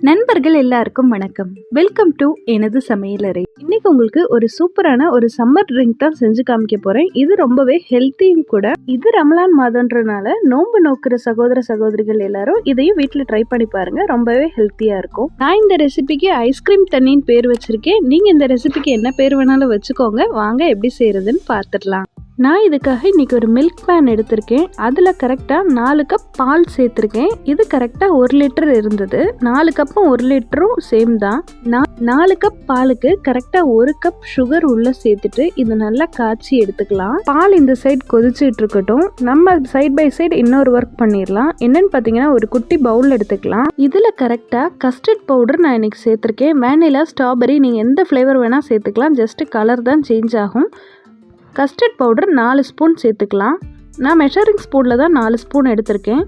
நண்பர்கள் எல்லாருக்கும் வணக்கம். வெல்கம் டு எனது சமையலறை. இன்னைக்கு உங்களுக்கு ஒரு சூப்பரான ஒரு சம்மர் ட்ரிங்க் தான் செஞ்சு காமிக்க போறேன். இது ரொம்பவே ஹெல்த்தியும் கூட. இது ரமலான் மாதம்ன்றனால நோன்பு நோக்குற சகோதர சகோதரிகள் எல்லாரும் இதையும் வீட்டில் ட்ரை பண்ணி பாருங்க. ரொம்பவே ஹெல்த்தியா இருக்கும். நான் இந்த ரெசிபிக்கு ஐஸ்கிரீம் தண்ணின்னு பேர் வச்சிருக்கேன். நீங்க இந்த ரெசிபிக்கு என்ன பேர் வேணாலும் வச்சுக்கோங்க. வாங்க எப்படி செய்யறதுன்னு பார்த்துடலாம். நான் இதுக்காக இன்னைக்கு ஒரு மில்க் பேன் எடுத்திருக்கேன். அதில் கரெக்டாக 4 கப் பால் சேர்த்துருக்கேன். இது கரெக்டாக 1 லிட்டர் இருந்தது. 4 கப்பும் 1 லிட்டரும் சேம் தான். 4 கப் பாலுக்கு கரெக்டாக 1 கப் சுகர் உள்ள சேர்த்துட்டு இதை நல்லா காய்ச்சி எடுத்துக்கலாம். பால் இந்த சைட் கொதிச்சுட்டு இருக்கட்டும். நம்ம சைட் பை சைடு இன்னொரு ஒர்க் பண்ணிடலாம். என்னன்னு பார்த்தீங்கன்னா ஒரு குட்டி பவுல் எடுத்துக்கலாம். இதில் கரெக்டாக கஸ்டர்ட் பவுடர் நான் இன்னைக்கு சேர்த்துருக்கேன். வேனிலா, ஸ்ட்ராபெரி நீங்கள் எந்த ஃப்ளேவர் வேணால் சேர்த்துக்கலாம். ஜஸ்ட் கலர் தான் சேஞ்ச் ஆகும். கஸ்டர்ட் பவுடர் 4 ஸ்பூன் சேர்த்துக்கலாம். நான் மெஷரிங் ஸ்பூனில் தான் 4 ஸ்பூன் எடுத்திருக்கேன்.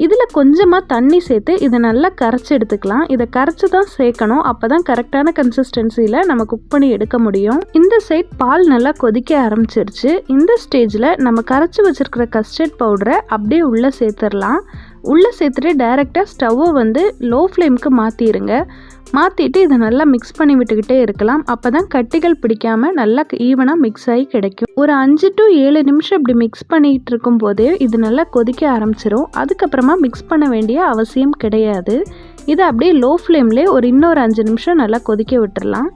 இதில் கொஞ்சமாக தண்ணி சேர்த்து இதை நல்லா கரைச்சி எடுத்துக்கலாம். இதை கரைச்சி தான் சேர்க்கணும். அப்போ தான் கரெக்டான கன்சிஸ்டன்சியில் நம்ம குக் பண்ணி எடுக்க முடியும். இந்த சைட் பால் நல்லா கொதிக்க ஆரம்பிச்சிருச்சு. இந்த ஸ்டேஜில் நம்ம கரைச்சி வச்சுருக்கிற கஸ்டர்ட் பவுடரை அப்படியே உள்ளே சேர்த்துடலாம். உள்ளே சேர்த்துட்டு டைரெக்டாக ஸ்டவ்வை லோ ஃப்ளேமுக்கு மாற்றிடுங்க. மாற்றிட்டு இதை நல்லா மிக்ஸ் பண்ணி விட்டுக்கிட்டே இருக்கலாம். அப்போ தான் கட்டிகள் பிடிக்காமல் நல்லா ஈவனாக மிக்ஸ் ஆகி கிடைக்கும். ஒரு 5 to 7 நிமிஷம் இப்படி மிக்ஸ் பண்ணிகிட்டு இருக்கும் போதே இது நல்லா கொதிக்க ஆரம்பிச்சிடும். அதுக்கப்புறமா மிக்ஸ் பண்ண வேண்டிய அவசியம் கிடையாது. இதை அப்படியே லோ ஃப்ளேம்லேயே இன்னொரு 5 நிமிஷம் நல்லா கொதிக்க விட்டுடலாம்.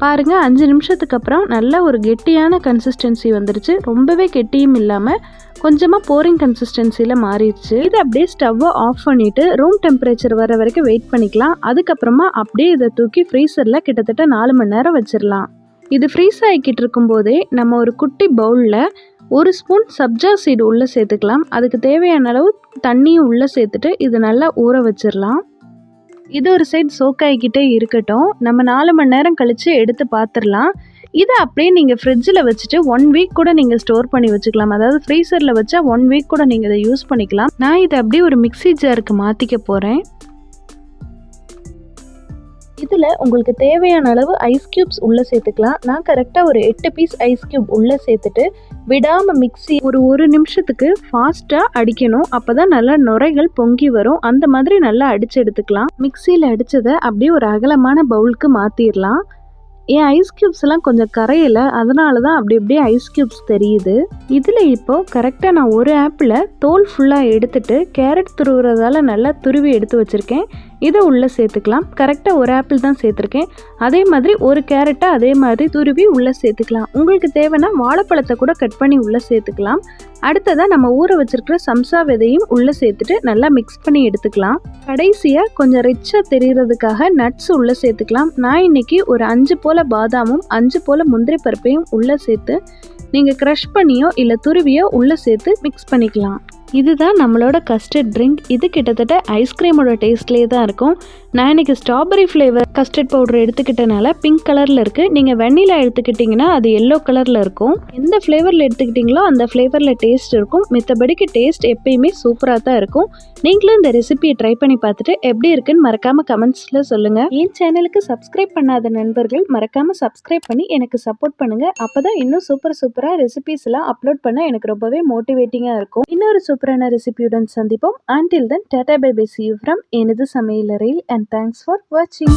பாருங்கள், 5 நிமிஷத்துக்கு அப்புறம் நல்ல ஒரு கெட்டியான கன்சிஸ்டன்சி வந்துருச்சு. ரொம்பவே கெட்டியும் இல்லாமல் கொஞ்சமாக போரிங் கன்சிஸ்டன்சியில் மாறிடுச்சு. இதை அப்படியே ஸ்டவ்வை ஆஃப் பண்ணிவிட்டு ரூம் டெம்பரேச்சர் வர வரைக்கும் வெயிட் பண்ணிக்கலாம். அதுக்கப்புறமா அப்படியே இதை தூக்கி ஃப்ரீசரில் கிட்டத்தட்ட 4 மணி நேரம் வச்சிடலாம். இது ஃப்ரீஸ் ஆகிக்கிட்டு இருக்கும்போதே நம்ம ஒரு குட்டி பவுலில் 1 ஸ்பூன் சப்ஜா சீடு உள்ளே சேர்த்துக்கலாம். அதுக்கு தேவையான அளவு தண்ணியும் உள்ளே சேர்த்துட்டு இது நல்லா ஊற வச்சிடலாம். இது ஒரு சைடு சோக் ஆகிக்கிட்டே இருக்கட்டும். நம்ம 4 மணி நேரம் கழித்து எடுத்து பார்த்துடலாம். இதை அப்படியே நீங்கள் ஃப்ரிட்ஜில் வச்சுட்டு 1 வீக் கூட நீங்கள் ஸ்டோர் பண்ணி வச்சுக்கலாம். அதாவது ஃப்ரீசரில் வச்சா 1 வீக் கூட நீங்கள் இதை யூஸ் பண்ணிக்கலாம். நான் இதை அப்படியே ஒரு மிக்ஸி ஜாருக்கு மாற்றிக்க போகிறேன். இதில் உங்களுக்கு தேவையான அளவு ஐஸ் க்யூப்ஸ் உள்ளே சேர்த்துக்கலாம். நான் கரெக்டாக ஒரு 8 பீஸ் ஐஸ் க்யூப் உள்ளே சேர்த்துட்டு விடாமல் மிக்ஸி ஒரு நிமிஷத்துக்கு ஃபாஸ்ட்டாக அடிக்கணும். அப்போ தான் நல்லா நுரைகள் பொங்கி வரும். அந்த மாதிரி நல்லா அடித்து எடுத்துக்கலாம். மிக்சியில் அடித்ததை அப்படியே ஒரு அகலமான பவுலுக்கு மாற்றிடலாம். என் ஐஸ் க்யூப்ஸ் எல்லாம் கொஞ்சம் கரையலை, அதனால தான் அப்படியே ஐஸ் க்யூப்ஸ் தெரியுது. இதில் இப்போது கரெக்டாக நான் ஒரு ஆப்பிள் தோல் ஃபுல்லாக எடுத்துட்டு கேரட் துருவுறதால நல்லா துருவி எடுத்து வச்சுருக்கேன். இதை உள்ளே சேர்த்துக்கலாம். கரெக்டாக ஒரு ஆப்பிள் தான் சேர்த்துருக்கேன். அதே மாதிரி ஒரு கேரட்டை அதே மாதிரி துருவி உள்ளே சேர்த்துக்கலாம். உங்களுக்கு தேவைன்னா வாழைப்பழத்தை கூட கட் பண்ணி உள்ளே சேர்த்துக்கலாம். அடுத்ததாக நம்ம ஊற வச்சிருக்கிற சம்சா விதையும் உள்ளே சேர்த்துட்டு நல்லா மிக்ஸ் பண்ணி எடுத்துக்கலாம். கடைசியாக கொஞ்சம் ரிச்சாக தெரிகிறதுக்காக நட்ஸ் உள்ளே சேர்த்துக்கலாம். நான் இன்னைக்கு ஒரு 5 போல் பாதாமும் 5 போல் முந்திரி பருப்பையும் உள்ளே சேர்த்து நீங்கள் க்ரஷ் பண்ணியோ இல்லை துருவியோ உள்ளே சேர்த்து மிக்ஸ் பண்ணிக்கலாம். இதுதான் நம்மளோட கஸ்டர்ட் ட்ரிங்க். இது கிட்டத்தட்ட ஐஸ்கிரீமோட டேஸ்ட்லேயே தான் இருக்கும். நான் இன்றைக்கி ஸ்ட்ராபெரி ஃப்ளேவர் கஸ்டர்ட் பவுடர் எடுத்துக்கிட்டனால பிங்க் கலரில் இருக்குது. நீங்கள் வெண்ணிலா எடுத்துக்கிட்டிங்கன்னா அது எல்லோ கலரில் இருக்கும். எந்த ஃப்ளேவரில் எடுத்துக்கிட்டிங்களோ அந்த ஃப்ளேவரில் டேஸ்ட் இருக்கும். மித்தபடிக்கு டேஸ்ட் எப்பயுமே சூப்பராக தான் இருக்கும். நீங்களும் இந்த ரெசிபியை ட்ரை பண்ணி பார்த்துட்டு எப்படி இருக்குன்னு மறக்காமல் கமெண்ட்ஸில் சொல்லுங்கள். என் சேனலுக்கு சப்ஸ்கிரைப் பண்ணாத நண்பர்கள் மறக்காமல் சப்ஸ்கிரைப் பண்ணி எனக்கு சப்போர்ட் பண்ணுங்கள். அப்போ தான் இன்னும் சூப்பராக ரெசிபிஸ் எல்லாம் அப்லோட் பண்ண எனக்கு ரொம்பவே மோட்டிவேட்டிங்காக இருக்கும். இன்னொரு சூப்பரான ரெசிபியுடன் சந்திப்போம். Until then, tata bye bye, see you from எனது சமையலறையில் and thanks for watching.